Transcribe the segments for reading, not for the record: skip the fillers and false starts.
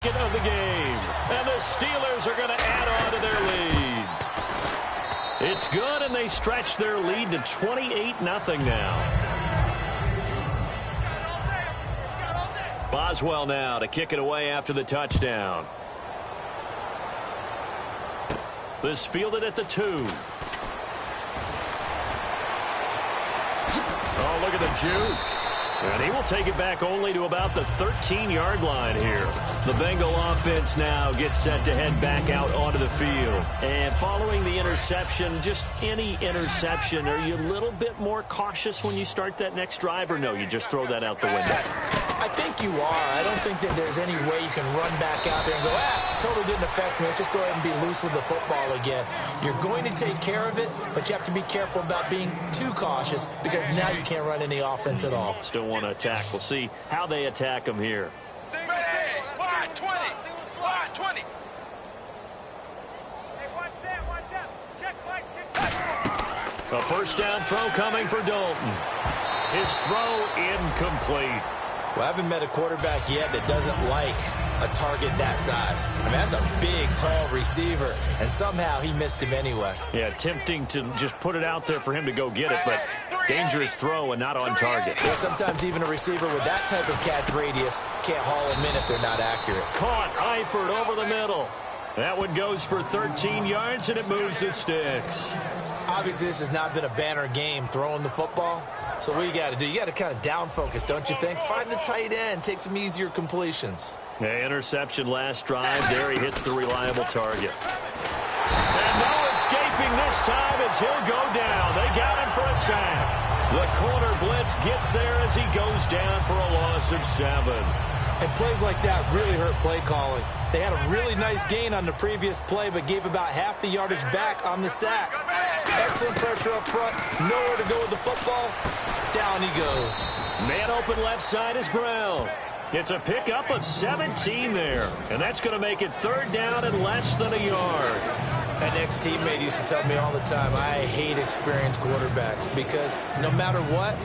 Of the game, and the Steelers are going to add on to their lead. It's good, and they stretch their lead to 28-0 now. Boswell now to kick it away after the touchdown. This fielded at the 2. Oh, look at the juke. And he will take it back only to about the 13-yard line here. The Bengal offense now gets set to head back out onto the field. And following the interception, just any interception, are you a little bit more cautious when you start that next drive, or no, you just throw that out the window? I think you are. I don't think that there's any way you can run back out there and go, totally didn't affect me. Let's just go ahead and be loose with the football again. You're going to take care of it, but you have to be careful about being too cautious because now you can't run any offense at all. Still want to attack. We'll see how they attack them here. Wide 20. Wide 20. A first down throw coming for Dalton. His throw incomplete. Well, I haven't met a quarterback yet that doesn't like a target that size. I mean, that's a big, tall receiver, and somehow he missed him anyway. Yeah, tempting to just put it out there for him to go get it, but dangerous throw and not on target. Yeah, sometimes even a receiver with that type of catch radius can't haul him in if they're not accurate. Caught, Eifert over the middle. That one goes for 13 yards, and it moves the sticks. Obviously, this has not been a banner game throwing the football. So what you got to do, you got to kind of down focus, don't you think? Find the tight end, take some easier completions. Yeah, interception last drive. There he hits the reliable target. And no escaping this time as he'll go down. They got him for a sack. The corner blitz gets there as he goes down for a loss of 7. And plays like that really hurt play calling. They had a really nice gain on the previous play, but gave about half the yardage back on the sack. Excellent pressure up front. Nowhere to go with the football. Down he goes. Man open left side is Brown. It's a pickup of 17 there. And that's going to make it third down and less than a yard. An ex-teammate used to tell me all the time, I hate experienced quarterbacks because no matter what,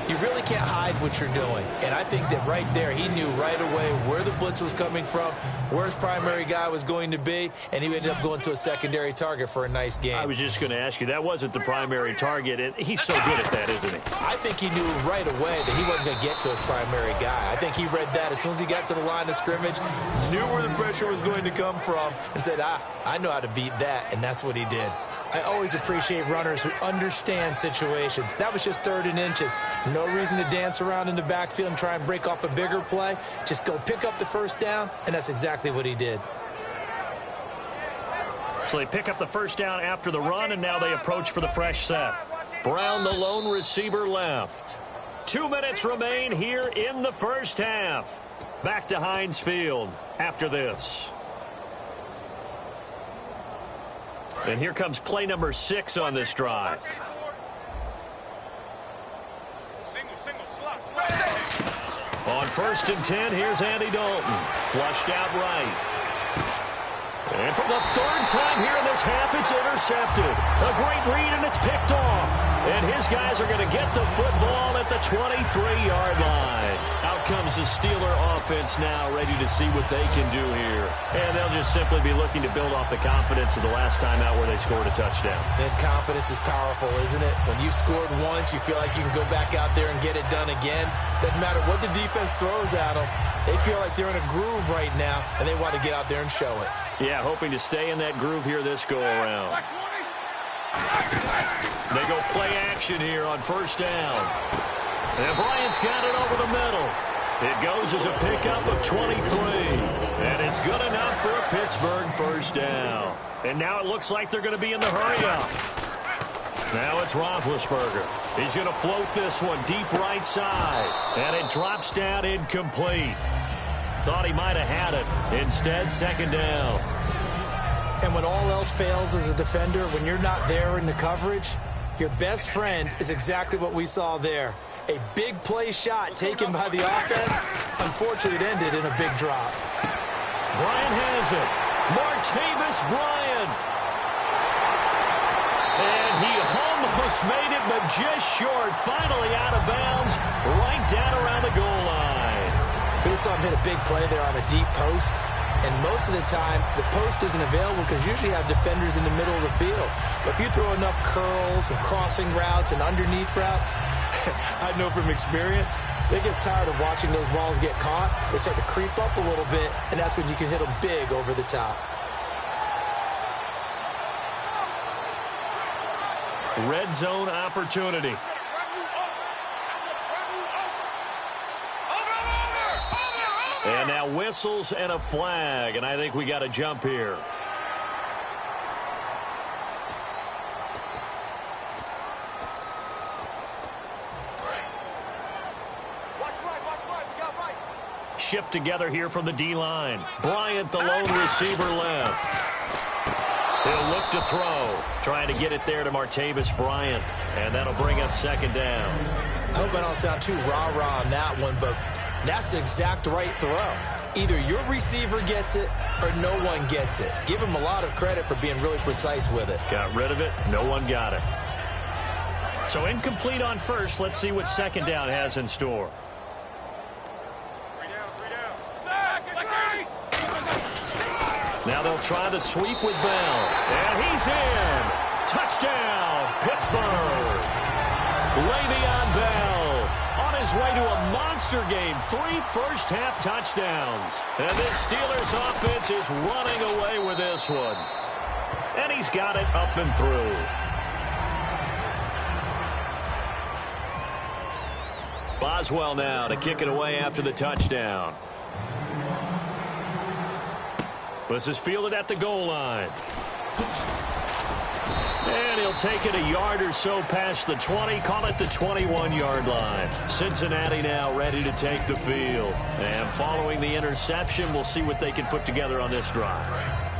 you really can't hide what you're doing. And I think that right there, he knew right away where the blitz was coming from, where his primary guy was going to be, and he ended up going to a secondary target for a nice game. I was just going to ask you, that wasn't the primary target, and he's so good at that, isn't he? I think he knew right away that he wasn't going to get to his primary guy. I think he read that as soon as he got to the line of scrimmage, knew where the pressure was going to come from, and said, I know how to beat that, and that's what he did. I always appreciate runners who understand situations. That was just 3rd and inches. No reason to dance around in the backfield and try and break off a bigger play. Just go pick up the first down, and that's exactly what he did. So they pick up the first down after the run, and now they approach for the fresh set. Brown, the lone receiver, left. 2 minutes remain here in the first half. Back to Heinz Field after this. And here comes play number 6 on this drive. On 1st and 10, here's Andy Dalton. Flushed out right. And for the 3rd time here in this half, it's intercepted. A great read, and it's picked off. And his guys are going to get the football at the 23-yard line. Out comes the Steeler offense now, ready to see what they can do here. And they'll just simply be looking to build off the confidence of the last time out where they scored a touchdown. And confidence is powerful, isn't it? When you've scored once, you feel like you can go back out there and get it done again. Doesn't matter what the defense throws at them. They feel like they're in a groove right now, and they want to get out there and show it. Yeah, hoping to stay in that groove here this go-around. They go play action here on 1st down. And Bryant's got it over the middle. It goes as a pickup of 23. And it's good enough for a Pittsburgh first down. And now it looks like they're going to be in the hurry-up. Now it's Roethlisberger. He's going to float this one deep right side. And it drops down incomplete. Thought he might have had it. Instead, 2nd down. And when all else fails as a defender, when you're not there in the coverage, your best friend is exactly what we saw there. A big play shot taken by the offense. Unfortunately, it ended in a big drop. Bryant has it. Martavis Bryant. And he almost made it, but just short. Finally out of bounds, right down around the goal line. We just saw him hit a big play there on a deep post. And most of the time, the post isn't available because usually you have defenders in the middle of the field. But if you throw enough curls and crossing routes and underneath routes, I know from experience, they get tired of watching those balls get caught. They start to creep up a little bit, and that's when you can hit them big over the top. Red zone opportunity. And now whistles and a flag, and I think we got a jump here. Shift together here from the D-line. Bryant, the lone receiver, left. He'll look to throw, trying to get it there to Martavis Bryant, and that'll bring up second down. I hope I don't sound too rah-rah on that one, but that's the exact right throw. Either your receiver gets it or no one gets it. Give him a lot of credit for being really precise with it. Got rid of it. No one got it. So incomplete on first. Let's see what second down has in store. Now they'll try the sweep with Bell. And he's in. Touchdown, Pittsburgh. Le'Veon Bell on his way to a monster game. 3 first-half touchdowns. And this Steelers offense is running away with this one. And he's got it up and through. Boswell now to kick it away after the touchdown. This is fielded at the goal line. And he'll take it a yard or so past the 20, call it the 21-yard line. Cincinnati now ready to take the field. And following the interception, we'll see what they can put together on this drive.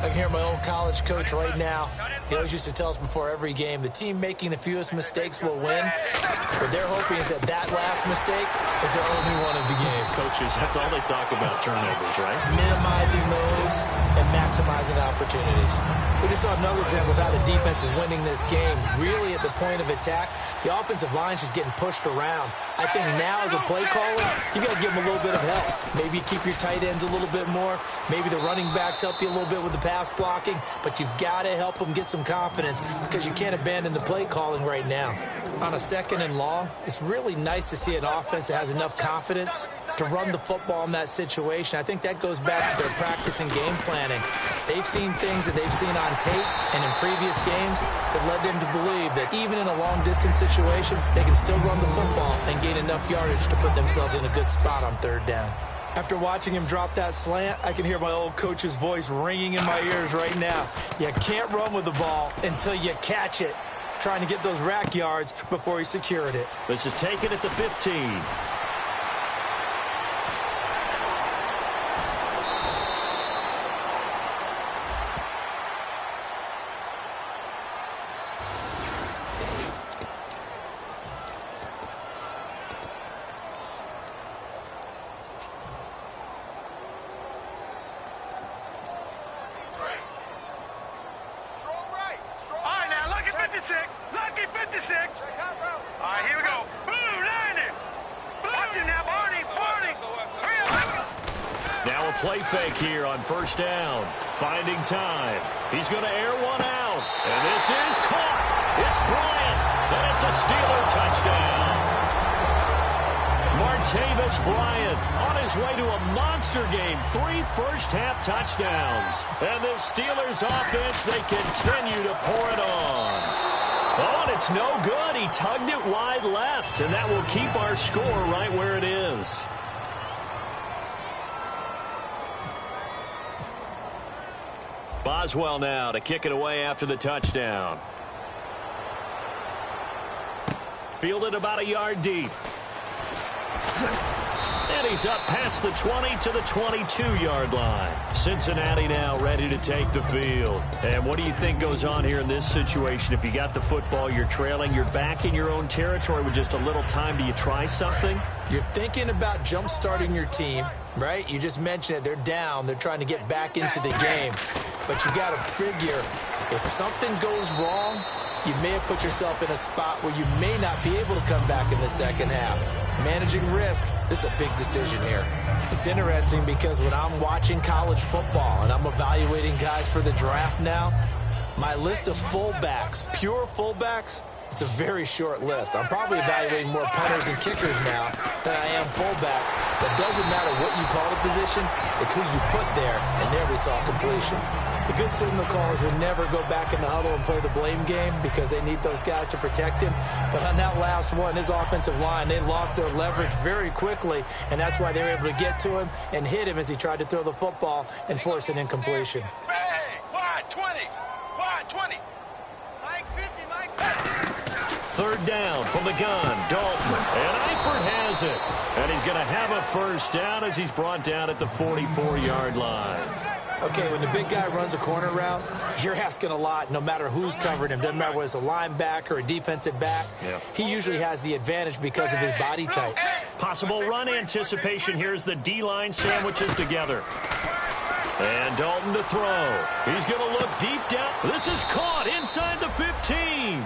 I can hear my old college coach right now. He always used to tell us before every game, the team making the fewest mistakes will win. What they're hoping is that last mistake is their only one of the game. Coaches, that's all they talk about, turnovers, right? Minimizing those and maximizing opportunities. We just saw another example of how the defense is winning this game. Really at the point of attack, the offensive line is just getting pushed around. I think now as a play caller, you got to give them a little bit of help. Maybe you keep your tight ends a little bit more. Maybe the running backs help you a little bit with the pass blocking. But you've got to help them get some confidence because you can't abandon the play calling right now. On a 2nd and long, it's really nice to see an offense that has enough confidence to run the football in that situation. I think that goes back to their practice and game planning. They've seen things that they've seen on tape and in previous games that led them to believe that even in a long-distance situation, they can still run the football and gain enough yardage to put themselves in a good spot on 3rd down. After watching him drop that slant, I can hear my old coach's voice ringing in my ears right now. You can't run with the ball until you catch it. Trying to get those rack yards before he secured it. This is taken at the 15. Play fake here on 1st down. Finding time. He's going to air one out. And this is caught. It's Bryant. And it's a Steeler touchdown. Martavis Bryant on his way to a monster game. 3 first-half touchdowns. And this Steelers offense, they continue to pour it on. Oh, and it's no good. He tugged it wide left. And that will keep our score right where it is. Boswell now to kick it away after the touchdown. Fielded about a yard deep. And he's up past the 20 to the 22-yard line. Cincinnati now ready to take the field. And what do you think goes on here in this situation? If you got the football, you're trailing, you're back in your own territory with just a little time. Do you try something? You're thinking about jump-starting your team, right? You just mentioned it. They're down. They're trying to get back into the game. But you got to figure if something goes wrong, you may have put yourself in a spot where you may not be able to come back in the second half. Managing risk, this is a big decision here. It's interesting because when I'm watching college football and I'm evaluating guys for the draft now, my list of fullbacks, pure fullbacks, it's a very short list. I'm probably evaluating more punters and kickers now than I am fullbacks. But it doesn't matter what you call the position, it's who you put there, and there we saw completion. The good signal callers would never go back in the huddle and play the blame game because they need those guys to protect him. But on that last one, his offensive line, they lost their leverage very quickly, and that's why they were able to get to him and hit him as he tried to throw the football and force an incompletion. Hey, wide 20. Wide 20. Mike 50, Mike 50. Third down from the gun, Dalton. And Eifert has it. And he's going to have a first down as he's brought down at the 44-yard line. Okay, when the big guy runs a corner route, you're asking a lot no matter who's covering him. Doesn't matter whether it's a linebacker or a defensive back. Yeah. He usually has the advantage because of his body type. Possible run anticipation here as the D-line sandwiches together. And Dalton to throw. He's going to look deep down. This is caught inside the 15.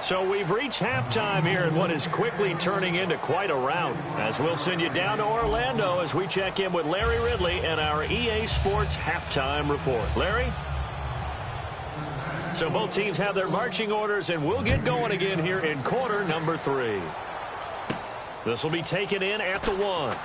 So we've reached halftime here in what is quickly turning into quite a rout. As we'll send you down to Orlando as we check in with Larry Ridley and our EA Sports halftime report. Larry? So both teams have their marching orders, and we'll get going again here in quarter number 3. This will be taken in at the 1.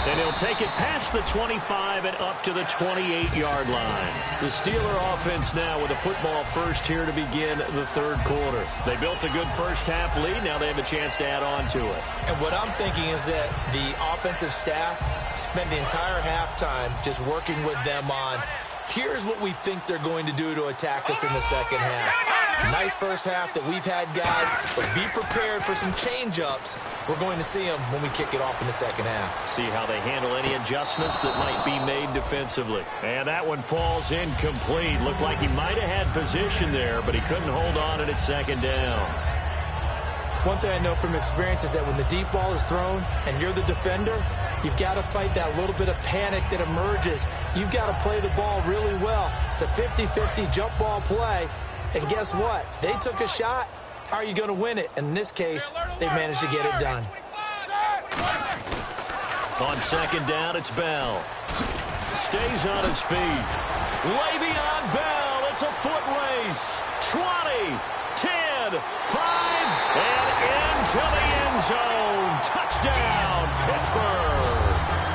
And he'll take it past the 25 and up to the 28-yard line. The Steeler offense now with a football first here to begin the third quarter. They built a good first half lead. Now they have a chance to add on to it. And what I'm thinking is that the offensive staff spent the entire halftime just working with them on, here's what we think they're going to do to attack us in the second half. Nice first half that we've had, guys, but be prepared for some change-ups. We're going to see them when we kick it off in the second half. See how they handle any adjustments that might be made defensively. And that one falls incomplete. Looked like he might have had position there, but he couldn't hold on at second down. One thing I know from experience is that when the deep ball is thrown and you're the defender, you've got to fight that little bit of panic that emerges. You've got to play the ball really well. It's a 50-50 jump ball play. And guess what? They took a shot. How are you going to win it? And in this case, they managed to get it done. On second down, it's Bell. Stays on his feet. Le'Veon Bell. It's a foot race. 20, 10, 5, and into the end zone. Touchdown, Pittsburgh.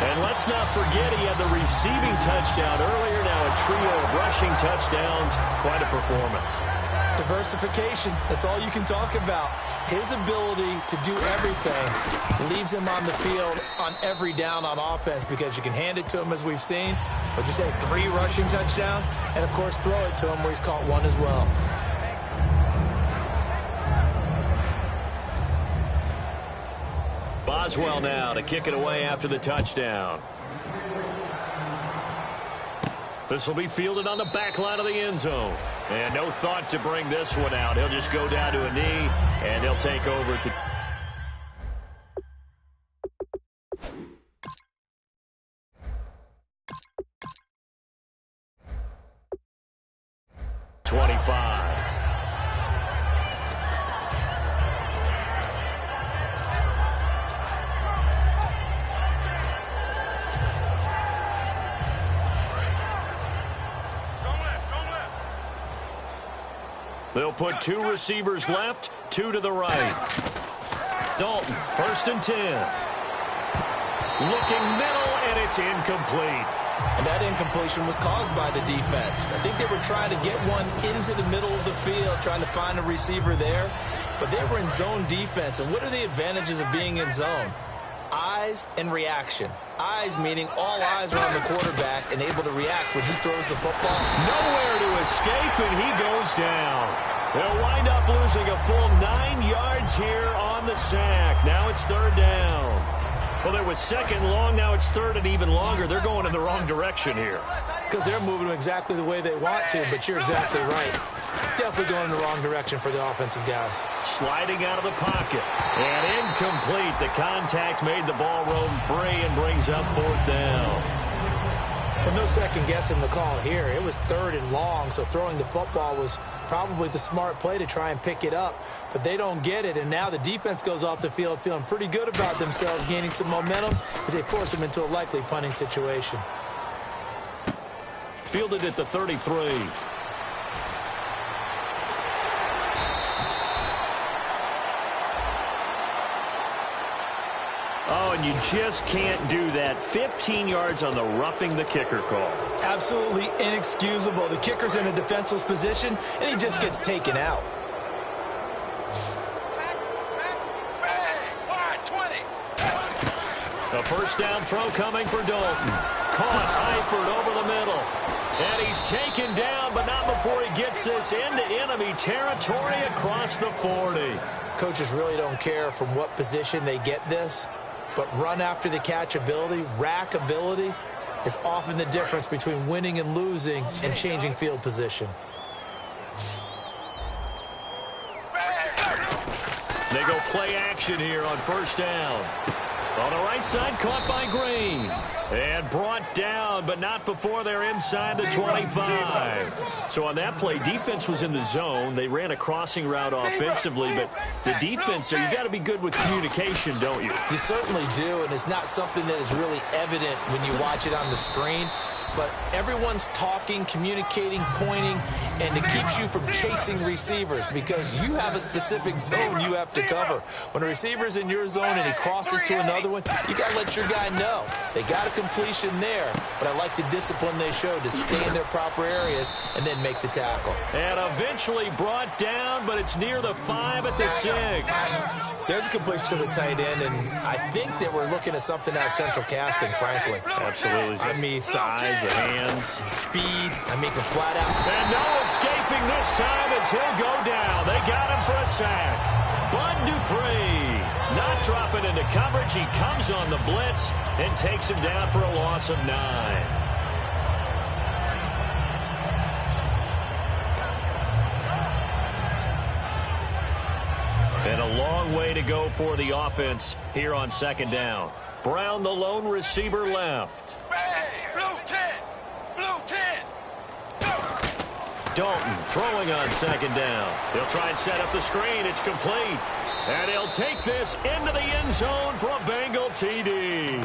And let's not forget he had the receiving touchdown earlier. Now a trio of rushing touchdowns. Quite a performance. Diversification. That's all you can talk about. His ability to do everything leaves him on the field on every down on offense because you can hand it to him as we've seen. What'd you say, 3 rushing touchdowns? And, of course, throw it to him where he's caught 1 as well. Boswell now to kick it away after the touchdown. This will be fielded on the back line of the end zone. And no thought to bring this one out. He'll just go down to a knee, and he'll take over at the 25. They'll put 2 receivers left, 2 to the right. Dalton, 1st and 10. Looking middle, and it's incomplete. And that incompletion was caused by the defense. I think they were trying to get one into the middle of the field, trying to find a receiver there. But they were in zone defense. And what are the advantages of being in zone? Eyes and reaction. Eyes meaning all eyes are on the quarterback and able to react when he throws the football. Nowhere to escape, and he goes down. They'll wind up losing a full 9 yards here on the sack. Now it's 3rd down. Well, it was 2nd long. Now it's 3rd and even longer. They're going in the wrong direction here. Because they're moving exactly the way they want to, but you're exactly right. Definitely going in the wrong direction for the offensive guys. Sliding out of the pocket. And incomplete. The contact made the ball roam free and brings up 4th down. When Well, no second guessing the call here. It was 3rd and long, so throwing the football was probably the smart play to try and pick it up. But they don't get it, and now the defense goes off the field feeling pretty good about themselves, gaining some momentum as they force them into a likely punting situation. Fielded at the 33. Oh, and you just can't do that. 15 yards on the roughing the kicker call. Absolutely inexcusable. The kicker's in a defenseless position, and he just gets taken out. A first down throw coming for Dalton. Caught Eifert over the middle. And he's taken down, but not before he gets this into enemy territory across the 40. Coaches really don't care from what position they get this, but run after the catch ability, rack ability, is often the difference between winning and losing and changing field position. They go play action here on first down. On the right side, caught by Green. And brought down, but not before they're inside the 25. So on that play, defense was in the zone. They ran a crossing route offensively, but the defense there, you got to be good with communication, don't you? You certainly do, and it's not something that is really evident when you watch it on the screen. But everyone's talking, communicating, pointing, and it keeps you from chasing receivers because you have a specific zone you have to cover. When a receiver's in your zone and he crosses to another one, you got to let your guy know. They got a completion there, but I like the discipline they showed to stay in their proper areas and then make the tackle. And eventually brought down, but it's near the 5 at the 6. There's a completion to the tight end, and I think that we're looking at something out of central casting, frankly. Absolutely. I mean, size, the hands. Speed. I mean, flat out. And no escaping this time as he'll go down. They got him for a sack. Bud Dupree not dropping into coverage. He comes on the blitz and takes him down for a loss of 9. And a long way to go for the offense here on second down. Brown, the lone receiver, left. Blue 10. Blue 10. Dalton throwing on second down. He'll try and set up the screen. It's complete. And he'll take this into the end zone for a Bengal TD.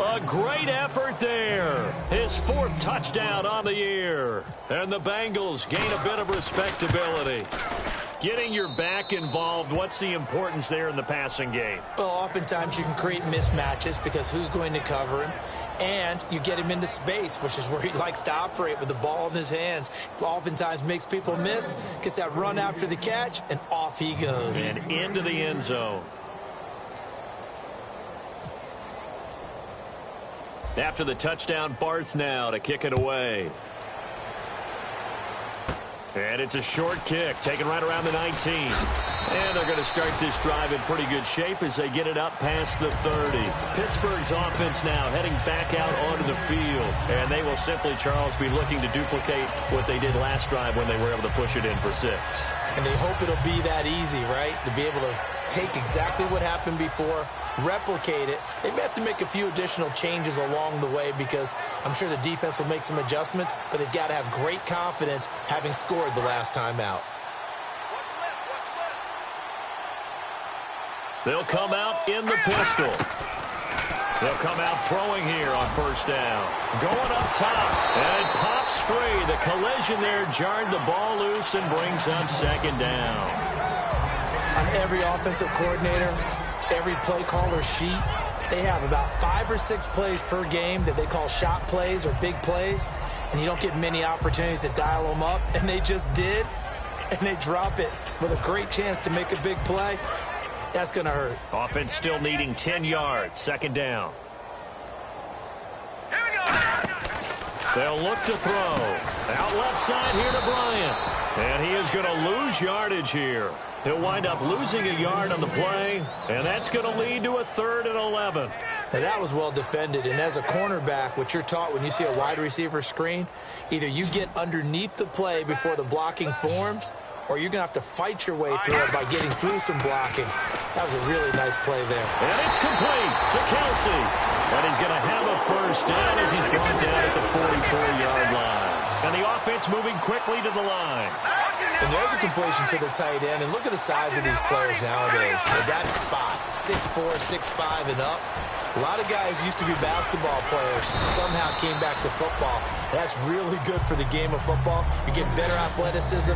A great effort there. His 4th touchdown on the year. And the Bengals gain a bit of respectability. Getting your back involved, what's the importance there in the passing game? Well, oftentimes you can create mismatches because who's going to cover him? And you get him into space, which is where he likes to operate with the ball in his hands. Oftentimes makes people miss, gets that run after the catch, and off he goes. And into the end zone. After the touchdown, Barth now to kick it away. And it's a short kick, taken right around the 19. And they're going to start this drive in pretty good shape as they get it up past the 30. Pittsburgh's offense now heading back out onto the field. And they will simply, Charles, be looking to duplicate what they did last drive when they were able to push it in for 6. And they hope it'll be that easy, right? To be able to take exactly what happened before, replicate it. They may have to make a few additional changes along the way because I'm sure the defense will make some adjustments, but they've got to have great confidence having scored the last time out. They'll come out in the pistol. They'll come out throwing here on first down. Going up top, and it pops free. The collision there jarred the ball loose and brings up second down. On every offensive coordinator, every play caller sheet, they have about 5 or 6 plays per game that they call shot plays or big plays, and you don't get many opportunities to dial them up, and they just did, and they drop it with a great chance to make a big play. That's going to hurt. Offense still needing 10 yards. Second down. Here we go. They'll look to throw. Out left side here to Bryant. And he is going to lose yardage here. He'll wind up losing a yard on the play, and that's going to lead to a 3rd and 11. Now, that was well defended, and as a cornerback, what you're taught when you see a wide receiver screen, either you get underneath the play before the blocking forms, or you're going to have to fight your way through it by getting through some blocking. That was a really nice play there. And it's complete to Kelsey. And he's going to have a first down as he's brought down at the 44-yard line. And the offense moving quickly to the line. And there's a completion to the tight end. And look at the size of these players nowadays. At that spot, 6'4", 6'5", and up. A lot of guys used to be basketball players, somehow came back to football. That's really good for the game of football. You're getting better athleticism,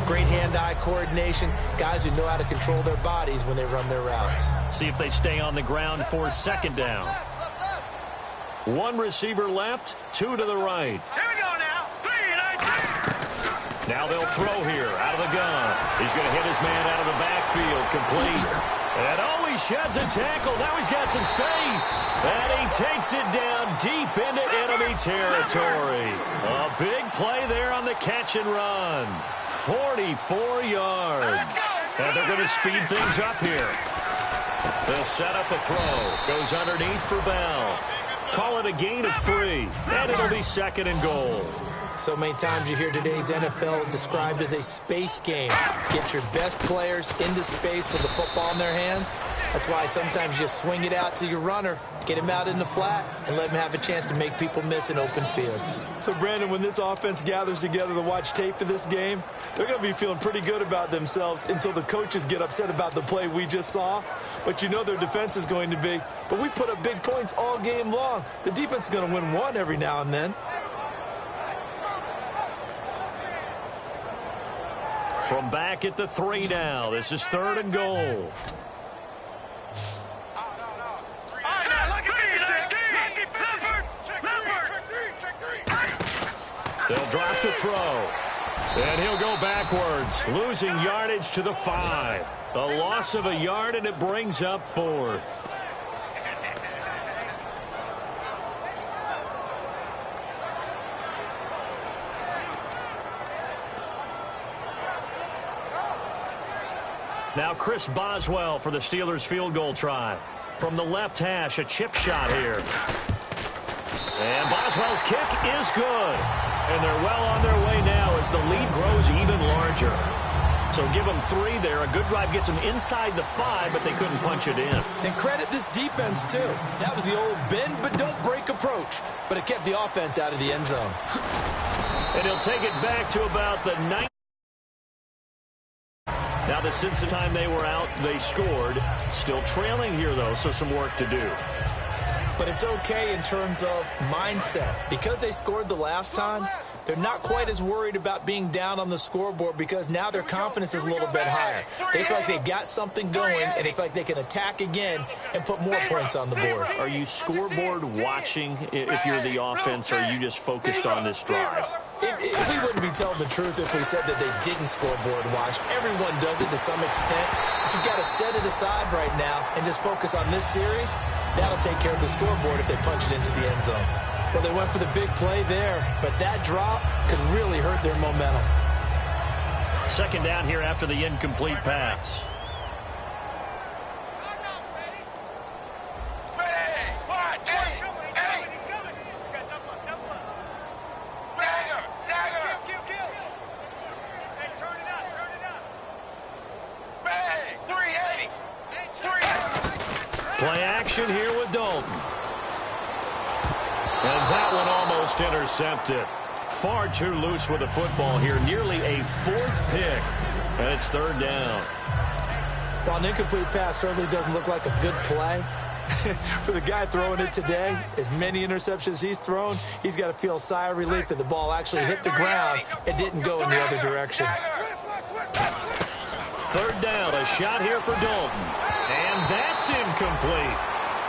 great hand-eye coordination, guys who know how to control their bodies when they run their routes. See if they stay on the ground for second down. One receiver left, two to the right. Here we go now. 3, 19. Now they'll throw here out of the gun. He's going to hit his man out of the backfield, complete. And oh, he sheds a tackle. Now he's got some space. And he takes it down deep into enemy territory. A big play there on the catch and run. 44 yards. And they're going to speed things up here. They'll set up a throw. Goes underneath for Bell. Call it a gain of 3. And it'll be second and goal. So many times you hear today's NFL described as a space game. Get your best players into space with the football in their hands. That's why sometimes you swing it out to your runner, get him out in the flat, and let him have a chance to make people miss an open field. So, Brandon, when this offense gathers together to watch tape for this game, they're going to be feeling pretty good about themselves until the coaches get upset about the play we just saw. But you know their defense is going to be. But we put up big points all game long. The defense is going to win one every now and then. From back at the 3 now. This is third and goal. They'll drop to throw. And he'll go backwards, losing yardage to the 5. A loss of a yard, and it brings up 4th. Now Chris Boswell for the Steelers field goal try. From the left hash, a chip shot here. And Boswell's kick is good. And they're well on their way now as the lead grows even larger. So give them 3 there. A good drive gets them inside the 5, but they couldn't punch it in. And credit this defense, too. That was the old bend but don't break approach. But it kept the offense out of the end zone. And he'll take it back to about the 9. Now, since the time they were out, they scored. Still trailing here, though, so some work to do. But it's okay in terms of mindset. Because they scored the last time, they're not quite as worried about being down on the scoreboard because now their confidence is a little bit higher. They feel like they've got something going, and they feel like they can attack again and put more points on the board. Are you scoreboard watching if you're the offense, or are you just focused on this drive? If we wouldn't be telling the truth if we said that they didn't scoreboard watch. Everyone does it to some extent. But you've got to set it aside right now and just focus on this series. That'll take care of the scoreboard if they punch it into the end zone. Well, they went for the big play there, but that drop could really hurt their momentum. Second down here after the incomplete pass. Play action here with Dalton. And that one almost intercepted. Far too loose with the football here. Nearly a 4th pick. And it's third down. While an incomplete pass certainly doesn't look like a good play, for the guy throwing it today, as many interceptions he's thrown, he's got to feel a sigh of relief that the ball actually hit the ground and didn't go in the other direction. Third down, a shot here for Dalton. And that's incomplete.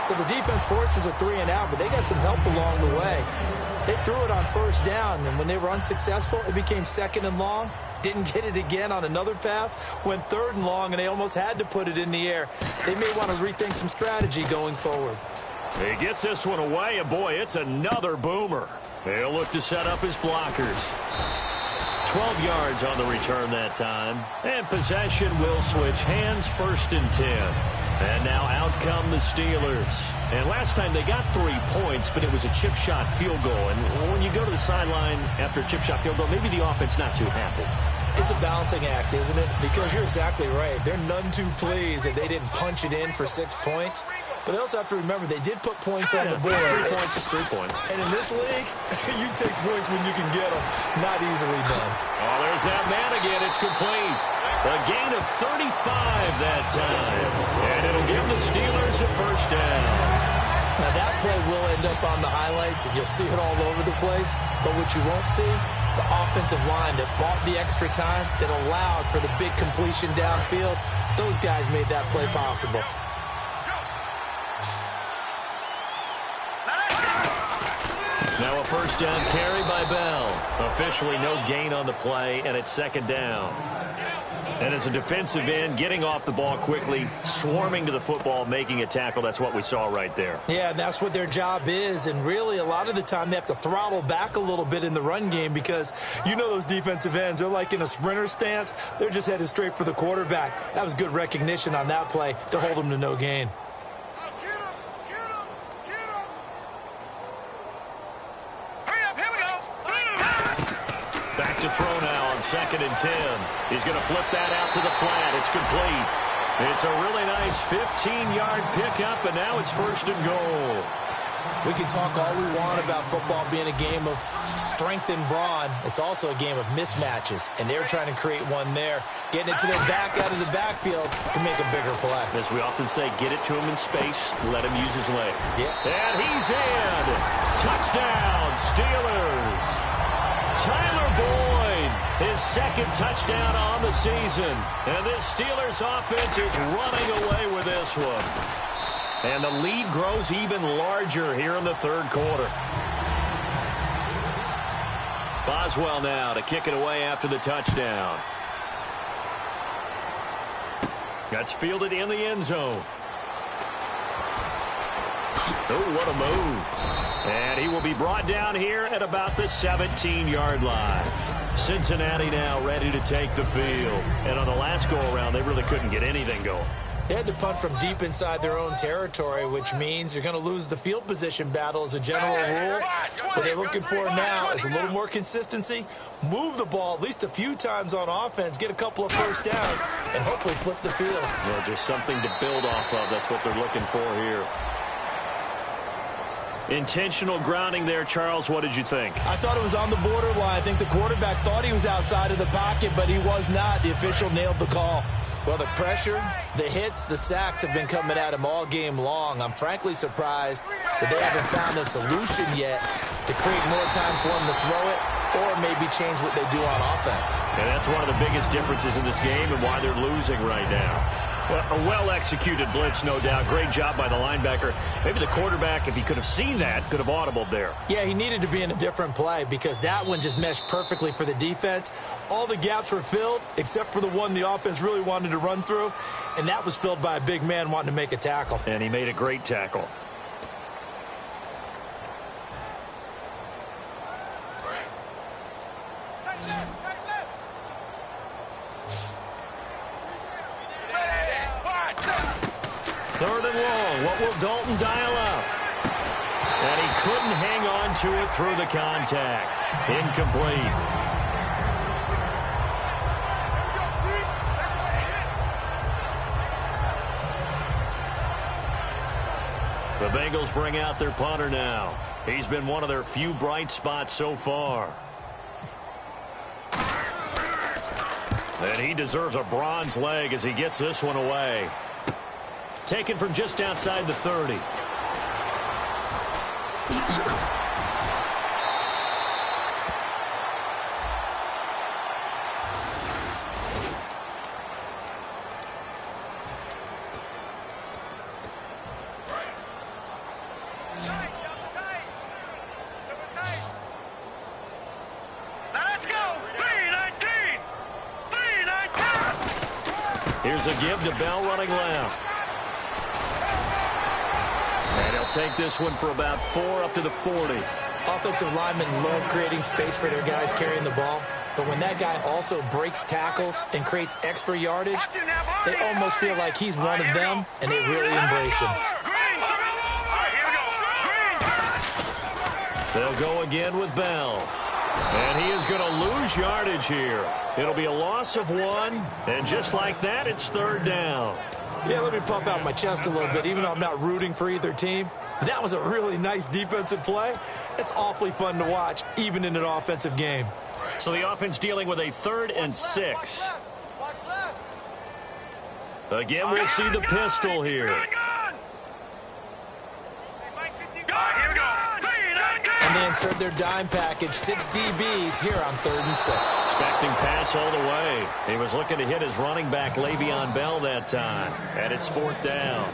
So the defense forces a 3 and out, but they got some help along the way. They threw it on first down, and when they were unsuccessful, it became second and long. Didn't get it again on another pass. Went third and long, and they almost had to put it in the air. They may want to rethink some strategy going forward. He gets this one away, and boy, it's another boomer. He'll look to set up his blockers. 12 yards on the return that time. And possession will switch hands, 1st and 10. And now out come the Steelers. And last time they got 3 points, but it was a chip shot field goal. And when you go to the sideline after a chip shot field goal, maybe the offense not too happy. It's a balancing act, isn't it? Because you're exactly right. They're none too pleased that they didn't punch it in for 6 points. But they also have to remember they did put points on the board. 3 points is 3 points. And in this league, you take points when you can get them. Not easily done. Oh, there's that man again. It's complete. A gain of 35 that time. And it'll give the Steelers a first down. Now, that play will end up on the highlights, and you'll see it all over the place. But what you won't see, the offensive line that bought the extra time, that allowed for the big completion downfield, those guys made that play possible. Now a first down carry by Bell. Officially no gain on the play, and it's second down. And as a defensive end, getting off the ball quickly, swarming to the football, making a tackle, that's what we saw right there. Yeah, that's what their job is, and really a lot of the time they have to throttle back a little bit in the run game because you know those defensive ends, they're like in a sprinter stance. They're just headed straight for the quarterback. That was good recognition on that play to hold them to no gain. Back to throw now on 2nd and 10. He's going to flip that out to the flat. It's complete. It's a really nice 15-yard pickup, and now it's 1st and goal. We can talk all we want about football being a game of strength and brawn. It's also a game of mismatches, and they're trying to create one there, getting it to their back out of the backfield to make a bigger play. As we often say, get it to him in space, let him use his leg. Yeah. And he's in. Touchdown, Steelers. Tyler Boyd, his 2nd touchdown on the season. And this Steelers offense is running away with this one. And the lead grows even larger here in the 3rd quarter. Boswell now to kick it away after the touchdown. That's fielded in the end zone. Oh, what a move. And he will be brought down here at about the 17-yard line. Cincinnati now ready to take the field. And on the last go-around, they really couldn't get anything going. They had to punt from deep inside their own territory, which means you're going to lose the field position battle as a general rule. What they're looking for now is a little more consistency, move the ball at least a few times on offense, get a couple of first downs, and hopefully flip the field. Well, just something to build off of. That's what they're looking for here. Intentional grounding there, Charles. What did you think? I thought it was on the borderline. I think the quarterback thought he was outside of the pocket, but he was not. The official nailed the call. Well, the pressure, the hits, the sacks have been coming at him all game long. I'm frankly surprised that they haven't found a solution yet to create more time for him to throw it or maybe change what they do on offense. And that's one of the biggest differences in this game and why they're losing right now. Well, a well-executed blitz, no doubt. Great job by the linebacker. Maybe the quarterback, if he could have seen that, could have audibled there. Yeah, he needed to be in a different play because that one just meshed perfectly for the defense. All the gaps were filled except for the one the offense really wanted to run through, and that was filled by a big man wanting to make a tackle. And he made a great tackle. Third and long. What will Dalton dial up? And he couldn't hang on to it through the contact. Incomplete. The Bengals bring out their punter now. He's been one of their few bright spots so far. And he deserves a bronze leg as he gets this one away. Taken from just outside the 30. Here's a give to Bell running left. And he'll take this one for about 4 up to the 40. Offensive linemen love creating space for their guys carrying the ball. But when that guy also breaks tackles and creates extra yardage, they almost feel like he's one of them, and they really embrace him. They'll go again with Bell. And he is going to lose yardage here. It'll be a loss of 1, and just like that, it's 3rd down. Yeah, let me pump out my chest a little bit, even though I'm not rooting for either team. That was a really nice defensive play. It's awfully fun to watch, even in an offensive game. So the offense dealing with a 3rd and 6. Again, we'll see the pistol here. And they insert their dime package, 6 DBs here on 3rd and 6. Expecting pass all the way. He was looking to hit his running back, Le'Veon Bell, that time. And it's 4th down.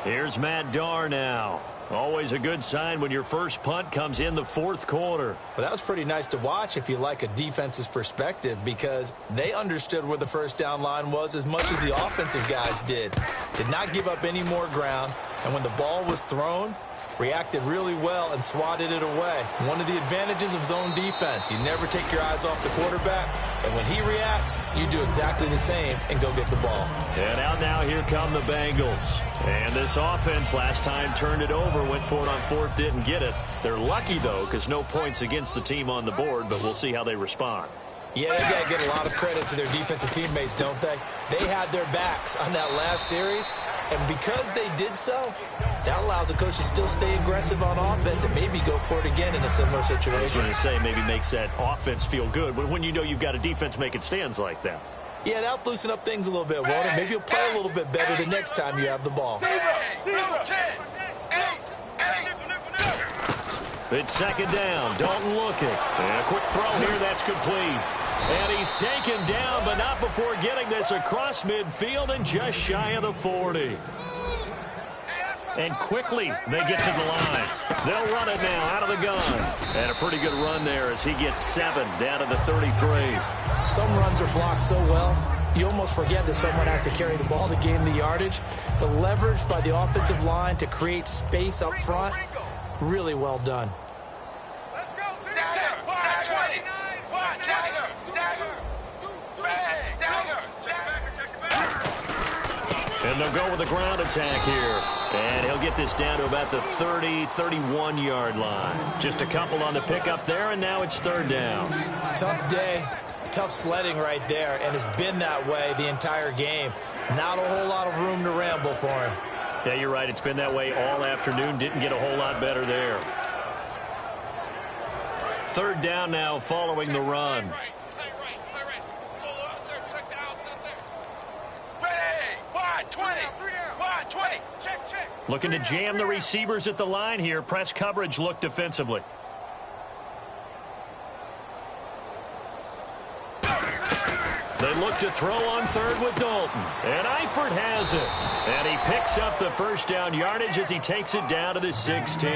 Here's Matt Darr now. Always a good sign when your first punt comes in the 4th quarter. Well, that was pretty nice to watch if you like a defense's perspective, because they understood where the first down line was as much as the offensive guys did. Did not give up any more ground, and when the ball was thrown, reacted really well and swatted it away. One of the advantages of zone defense, you never take your eyes off the quarterback, and when he reacts, you do exactly the same and go get the ball. And out now, here come the Bengals. And this offense last time turned it over, went for it on 4th, didn't get it. They're lucky, though, because no points against the team on the board, but we'll see how they respond. Yeah, they got to get a lot of credit to their defensive teammates, don't they? They had their backs on that last series, and because they did so, that allows the coach to still stay aggressive on offense and maybe go for it again in a similar situation. I was going to say, maybe makes that offense feel good, but when you know you've got a defense making stands like that. Yeah, that'll loosen up things a little bit, won't it? Maybe you'll play a little bit better the next time you have the ball. It's 2nd down. Dalton looking. And a quick throw here. That's complete. And he's taken down, but not before getting this across midfield and just shy of the 40. And quickly they get to the line. They'll run it now out of the gun. And a pretty good run there as he gets 7 down to the 33. Some runs are blocked so well, you almost forget that someone has to carry the ball to gain the yardage. The leverage by the offensive line to create space up front, really well done. Let's go, Dagger! 129! Dagger! And they'll go with the ground attack here. And he'll get this down to about the 30, 31-yard line. Just a couple on the pickup there, and now it's 3rd down. Tough day, tough sledding right there, and it's been that way the entire game. Not a whole lot of room to ramble for him. Yeah, you're right. It's been that way all afternoon. Didn't get a whole lot better there. 3rd down now following the run. Looking to jam the receivers at the line here. Press coverage look defensively. They look to throw on 3rd with Dalton. And Eifert has it. And he picks up the first down yardage as he takes it down to the 16.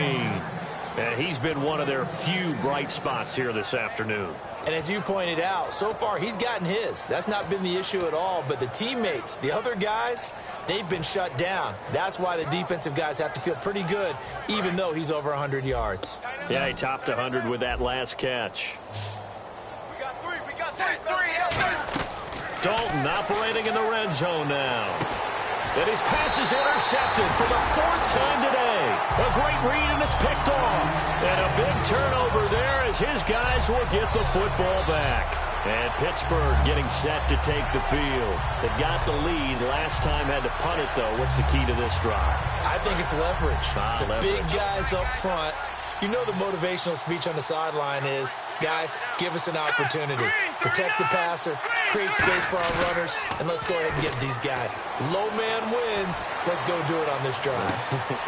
And he's been one of their few bright spots here this afternoon. And as you pointed out, so far he's gotten his. That's not been the issue at all. But the teammates, the other guys, they've been shut down. That's why the defensive guys have to feel pretty good, even though he's over 100 yards. Yeah, he topped 100 with that last catch. We got three. Dalton operating in the red zone now. And his pass is intercepted for the 4th time today. A great read, and it's picked off. And a big turnover there as his guys will get the football back. And Pittsburgh getting set to take the field. They've got the lead. Last time had to punt it, though. What's the key to this drive? I think it's leverage. Leverage. Big guys up front. You know the motivational speech on the sideline is, guys, give us an opportunity. Protect the passer, create space for our runners, and let's go ahead and get these guys. Low man wins. Let's go do it on this drive.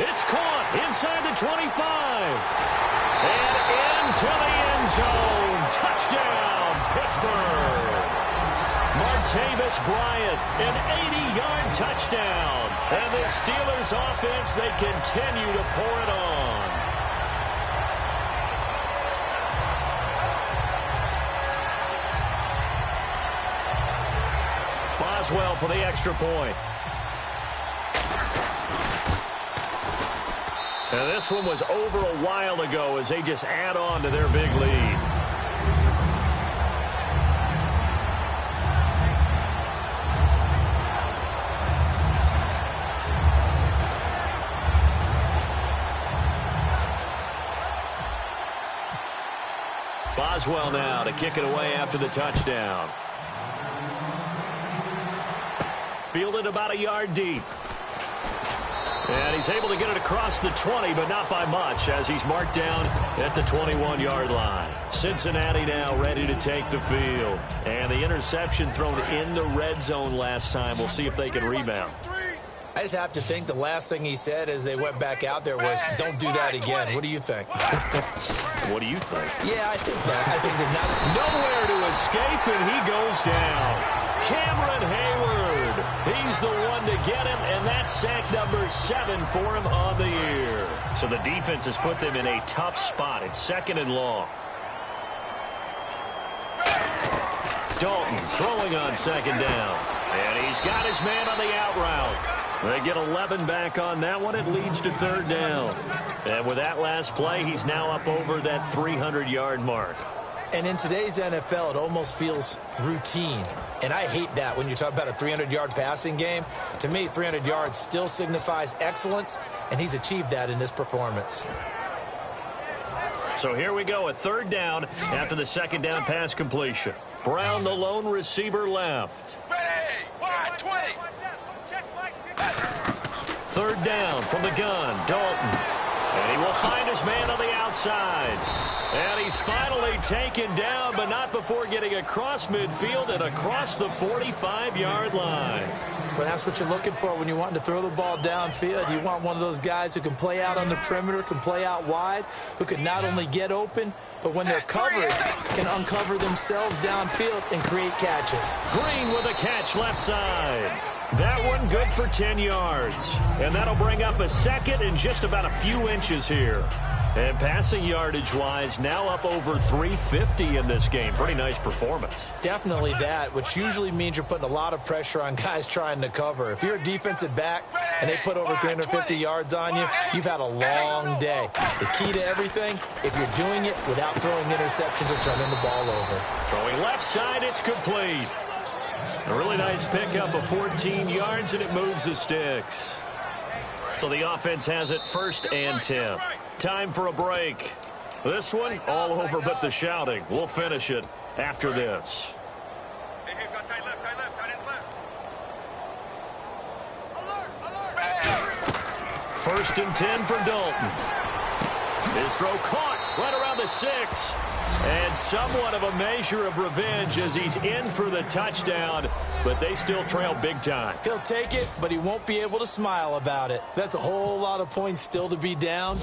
It's caught inside the 25. And into the end zone. Touchdown, Pittsburgh. Martavis Bryant, an 80-yard touchdown. And the Steelers offense, they continue to pour it on. Boswell for the extra point. And this one was over a while ago as they just add on to their big lead. Boswell now to kick it away after the touchdown. Fielded about a yard deep. And he's able to get it across the 20, but not by much, as he's marked down at the 21-yard line. Cincinnati now ready to take the field. And the interception thrown in the red zone last time. We'll see if they can rebound. I just have to think the last thing he said as they went back out there was, don't do that again. What do you think? What do you think? Yeah, I think that. I think that nowhere to escape, and he goes down. Cameron Hayward. He's the one to get him, and that's sack number 7 for him on the year. So the defense has put them in a tough spot. It's 2nd and long. Dalton throwing on 2nd down. And he's got his man on the out route. They get 11 back on that one. It leads to 3rd down. And with that last play, he's now up over that 300-yard mark. And in today's NFL, it almost feels routine. And I hate that when you talk about a 300-yard passing game. To me, 300 yards still signifies excellence, and he's achieved that in this performance. So here we go, a 3rd down after the 2nd down pass completion. Brown, the lone receiver, left. Ready, wide, 20. 3rd down from the gun, Dalton. And he will find his man on the outside. And he's finally taken down, but not before getting across midfield and across the 45-yard line. Well, that's what you're looking for when you want to throw the ball downfield. You want one of those guys who can play out on the perimeter, can play out wide, who can not only get open, but when they're covered, can uncover themselves downfield and create catches. Green with a catch left side. That one good for 10 yards. And that'll bring up a 2nd and just about a few inches here. And passing yardage-wise, now up over 350 in this game. Pretty nice performance. Definitely that, which usually means you're putting a lot of pressure on guys trying to cover. If you're a defensive back and they put over 350 yards on you, you've had a long day. The key to everything, if you're doing it without throwing interceptions or turning the ball over. Throwing left side, it's complete. A really nice pickup of 14 yards, and it moves the sticks. So the offense has it 1st and 10. Time for a break. This one, all over but the shouting. We'll finish it after this. Hey, got tight left, tight end left. Alert, alert. 1st and 10 for Dalton. His throw caught right around the 6. And somewhat of a measure of revenge as he's in for the touchdown, but they still trail big time. He'll take it, but he won't be able to smile about it. That's a whole lot of points still to be down.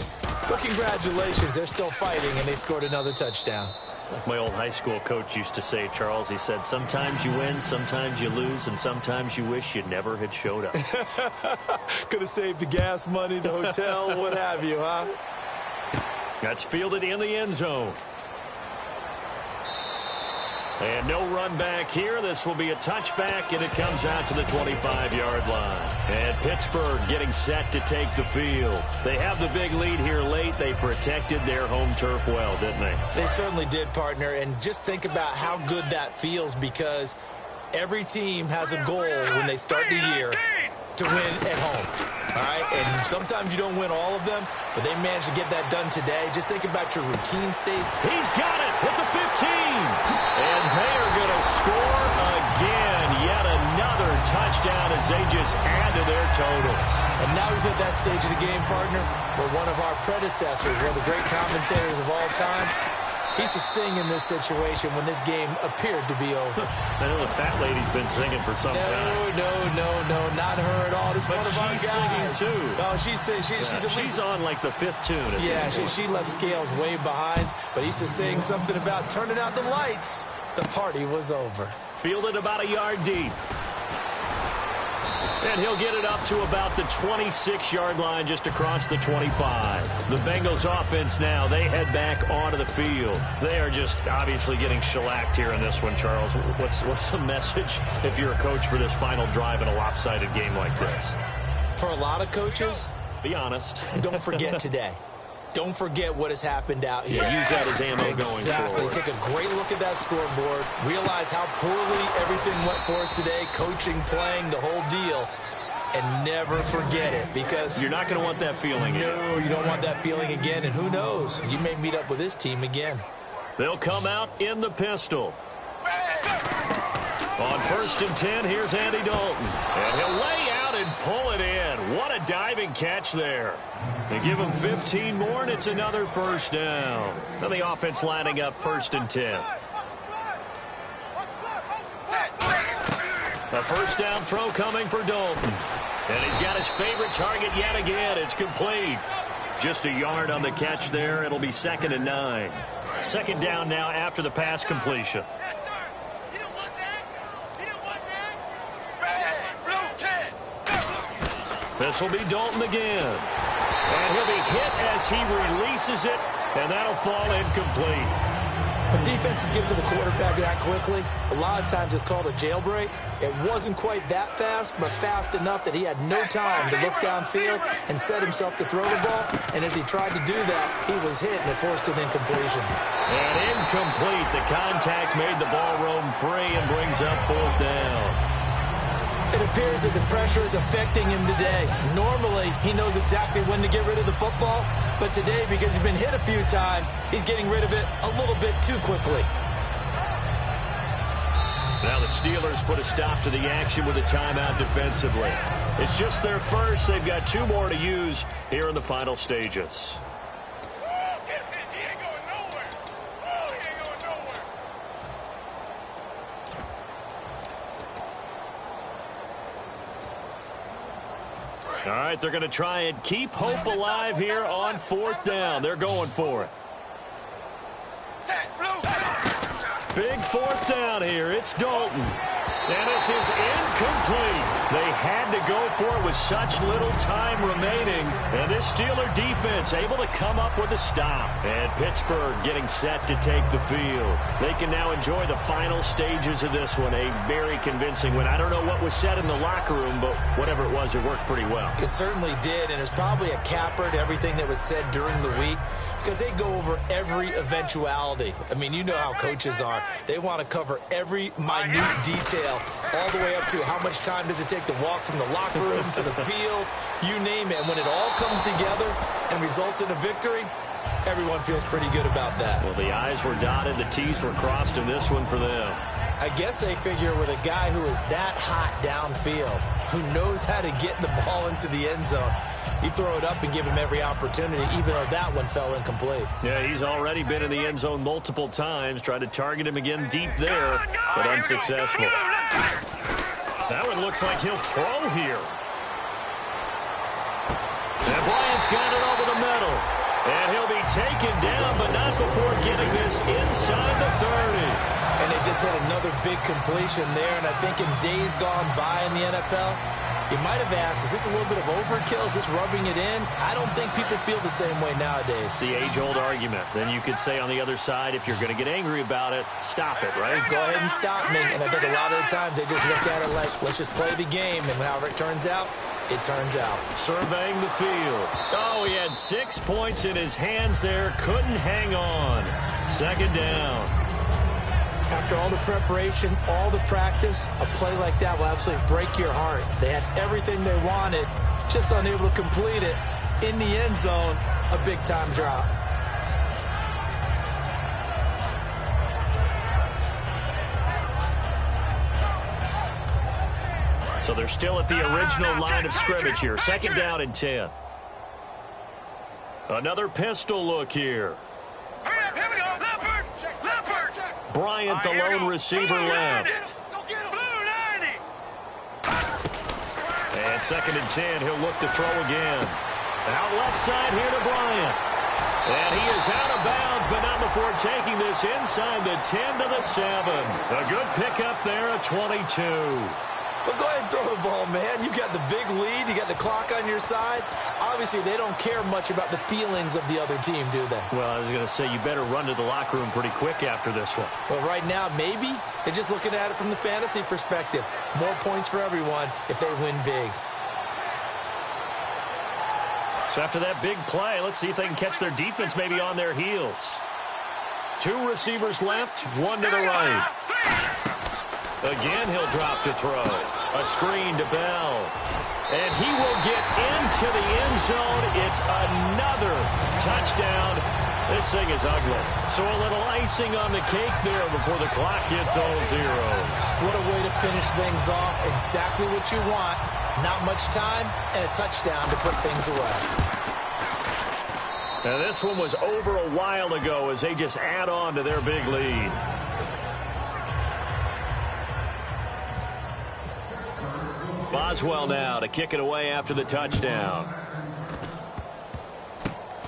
But congratulations, they're still fighting, and they scored another touchdown. Like my old high school coach used to say, Charles, he said, sometimes you win, sometimes you lose, and sometimes you wish you never had showed up. Could have saved the gas money, the hotel, what have you, huh? That's fielded in the end zone. And no run back here. This will be a touchback, and it comes out to the 25-yard line. And Pittsburgh getting set to take the field. They have the big lead here late. They protected their home turf well, didn't they? They certainly did, partner. And just think about how good that feels, because every team has a goal when they start the year to win at home. All right, and sometimes you don't win all of them, but they managed to get that done today. Just think about your routine stays. He's got it with the 15. And they are going to score again. Yet another touchdown as they just add to their totals. And now we've hit that stage of the game, partner, where one of our predecessors, one of the great commentators of all time, he used to sing in this situation when this game appeared to be over. I know the fat lady's been singing for some time. No, not her at all. This is one of our guys. She's singing, too. No, she's on, like, the 5th tune. Yeah, she left Scales way behind, but he used to sing something about turning out the lights. The party was over. Fielded about a yard deep. And he'll get it up to about the 26-yard line, just across the 25. The Bengals offense now, they head back onto the field. They are just obviously getting shellacked here in this one, Charles. What's the message if you're a coach for this final drive in a lopsided game like this? For a lot of coaches, be honest. Don't forget today. Don't forget what has happened out here. Yeah, use that as ammo going forward. Exactly. Take a great look at that scoreboard. Realize how poorly everything went for us today. Coaching, playing, the whole deal. And never forget it, because you're not going to want that feeling again. No, you don't want that feeling again. And who knows? You may meet up with this team again. They'll come out in the pistol. On 1st and 10, here's Andy Dalton. And he'll lay out and pull it in. What a diving catch there. They give him 15 more, and it's another first down. So the offense lining up 1st and 10. A first down throw coming for Dalton. And he's got his favorite target yet again. It's complete. Just a yard on the catch there. It'll be 2nd and 9. 2nd down now after the pass completion. This will be Dalton again. And he'll be hit as he releases it, and that'll fall incomplete. When defenses get to the quarterback that quickly, a lot of times it's called a jailbreak. It wasn't quite that fast, but fast enough that he had no time to look downfield and set himself to throw the ball. And as he tried to do that, he was hit, and it forced an incompletion. And incomplete. The contact made the ball roam free and brings up 4th down. It appears that the pressure is affecting him today. Normally, he knows exactly when to get rid of the football, but today, because he's been hit a few times, he's getting rid of it a little bit too quickly. Now the Steelers put a stop to the action with a timeout defensively. It's just their first. They've got 2 more to use here in the final stages. All right, they're going to try and keep hope alive here on 4th down. They're going for it. Big 4th down here. It's Dalton. And this is incomplete. They had to go for it with such little time remaining. And this Steeler defense able to come up with a stop. And Pittsburgh getting set to take the field. They can now enjoy the final stages of this one. A very convincing win. I don't know what was said in the locker room, but whatever it was, it worked pretty well. It certainly did, and it's probably a capper to everything that was said during the week because they go over every eventuality. I mean, you know how coaches are. They want to cover every minute detail, all the way up to how much time does it take to walk from the locker room to the field, you name it. And when it all comes together and results in a victory, everyone feels pretty good about that. Well, the I's were dotted, the T's were crossed in this one for them. I guess they figure with a guy who is that hot downfield, who knows how to get the ball into the end zone, you throw it up and give him every opportunity, even though that one fell incomplete. Yeah, he's already been in the end zone multiple times, tried to target him again deep there, but unsuccessful. That one looks like he'll throw here. And Bryant's got it over the middle. And he'll be taken down, but not before getting this inside the 30. And they just had another big completion there, and I think in days gone by in the NFL, you might have asked, is this a little bit of overkill? Is this rubbing it in? I don't think people feel the same way nowadays. It's the age-old argument. Then you could say on the other side, if you're going to get angry about it, stop it, right? Go ahead and stop me. And I think a lot of the times they just look at it like, let's just play the game, and however it turns out, it turns out. Surveying the field. Oh, he had 6 points in his hands there. Couldn't hang on. 2nd down. After all the preparation, all the practice, a play like that will absolutely break your heart. They had everything they wanted, just unable to complete it. In the end zone, a big-time drop. So they're still at the original line of scrimmage here. 2nd down and 10. Another pistol look here. Bryant, the lone receiver, left. And 2nd and 10, he'll look to throw again. Out left side here to Bryant. And he is out of bounds, but not before taking this inside the 10 to the 7. A good pickup there, a 22. Well, go ahead and throw the ball, man. You got the big lead. You got the clock on your side. Obviously, they don't care much about the feelings of the other team, do they? Well, I was going to say, you better run to the locker room pretty quick after this one. Well, right now, maybe. They're just looking at it from the fantasy perspective. More points for everyone if they win big. So after that big play, let's see if they can catch their defense maybe on their heels. 2 receivers left, 1 to the right. Again, he'll drop to throw. A screen to Bell. And he will get into the end zone. It's another touchdown This thing is ugly. So a little icing on the cake there before the clock hits all zeros. What a way to finish things off. Exactly what you want. Not much time and a touchdown to put things away. Now this one was over a while ago as they just add on to their big lead. Boswell now to kick it away after the touchdown.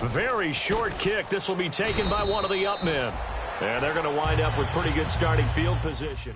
Very short kick. This will be taken by one of the up men. And they're going to wind up with pretty good starting field position.